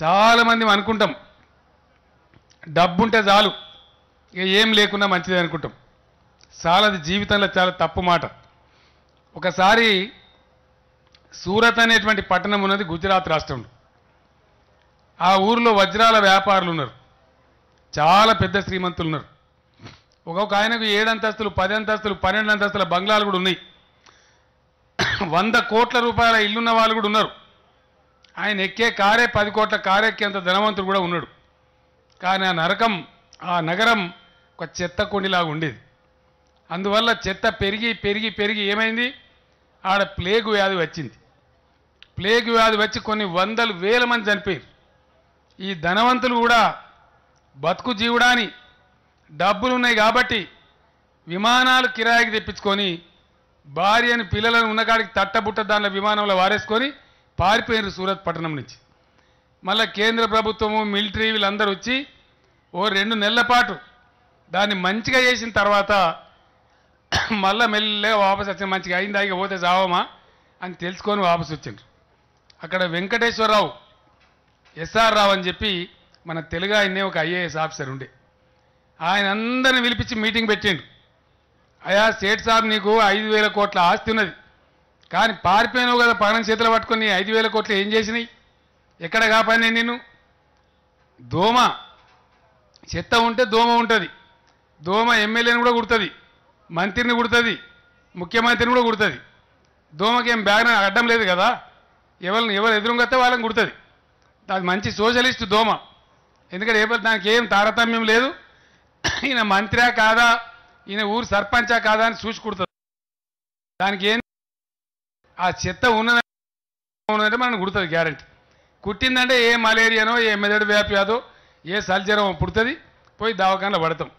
చాలామంది అనుకుంటాం డబ్బు ఉంటే చాలు ఇక ఏం లేకున్నా మంచిదే అనుకుంటాం. చాలాది జీవితంలో చాలా తప్పు మాట. ఒకసారి సూరత్ అనేటువంటి పట్టణం ఉన్నది గుజరాత్ రాష్ట్రంలో. ఆ ఊరిలో వజ్రాల వ్యాపారులు ఉన్నారు, చాలా పెద్ద శ్రీమంతులు ఉన్నారు. ఒక్కొక్క ఆయనకు 7 అంతస్తులు 10 అంతస్తులు 12 అంతస్తుల బంగ్లాలు కూడా ఉన్నాయి. 100 కోట్ల రూపాయల ఇల్లున్న వాళ్ళు కూడా ఉన్నారు. ఆయన ఎక్కే కారే 10 కోట్ల కారు ఎక్కేంత ధనవంతుడు కూడా ఉన్నాడు. కానీ ఆ నగరం ఒక చెత్త కొండిలాగా ఉండేది. అందువల్ల చెత్త పెరిగి పెరిగి పెరిగి ఏమైంది, ఆడ ప్లేగు వ్యాధి వచ్చింది. ప్లేగు వ్యాధి వచ్చి కొన్ని వందలు వేల మంది చనిపోయారు. ఈ ధనవంతులు కూడా బతుకు జీవుడాని డబ్బులు ఉన్నాయి కాబట్టి విమానాలు కిరాయికి తెప్పించుకొని భార్యని పిల్లలను ఉన్నకాడికి తట్టబుట్ట దానిలో విమానంలో వారేసుకొని పారిపోయినారు సూరత్ పట్టణం నుంచి. మళ్ళీ కేంద్ర ప్రభుత్వము మిలిటరీ వీళ్ళందరూ వచ్చి ఓ 2 నెలల పాటు దాన్ని మంచిగా చేసిన తర్వాత మళ్ళీ మెల్లగా వాపసు వచ్చిన, మంచిగా అయిందా ఇక పోతే చావమా అని తెలుసుకొని వాపసు వచ్చిండ్రు. అక్కడ వెంకటేశ్వరరావు ఎస్ఆర్ రావు అని చెప్పి మన తెలుగు ఆయన్నే ఒక ఐఏఎస్ ఆఫీసర్ ఉండే, ఆయన అందరిని పిలిపించి మీటింగ్ పెట్టిండు. అయా సేట్ సాబ్ నీకు 5,000 కోట్ల ఆస్తి ఉన్నది, కానీ పారిపోయినావు కదా పగడం చేతులు పట్టుకొని 5,000 కోట్లు ఏం చేసినాయి, ఎక్కడ కాపాడినాయి నిన్ను? దోమ చెత్త ఉంటే దోమ ఉంటుంది, దోమ ఎమ్మెల్యేని కూడా కుడుతుంది, మంత్రిని కుడుతుంది, ముఖ్యమంత్రిని కూడా కుడుతుంది. దోమకేం బ్యాగ్ అడ్డం లేదు కదా, ఎవరు ఎదురుగతే వాళ్ళని కుడుతుంది. అది మంచి సోషలిస్ట్ దోమ, ఎందుకంటే దానికి ఏం తారతమ్యం లేదు, ఈయన మంత్రా కాదా ఈయన ఊరు సర్పంచా కాదా అని చూసి కుడుతుంది. దానికి ఏం ఆ చెత్త ఉన్నదంటే మనం కుడుతుంది గ్యారంటీ. కుట్టిందంటే ఏ మలేరియానో ఏ మెదడు వ్యాప్యాదో ఏ సల్జరమో పుడుతుంది, పోయి దవాఖానలో పడతాం.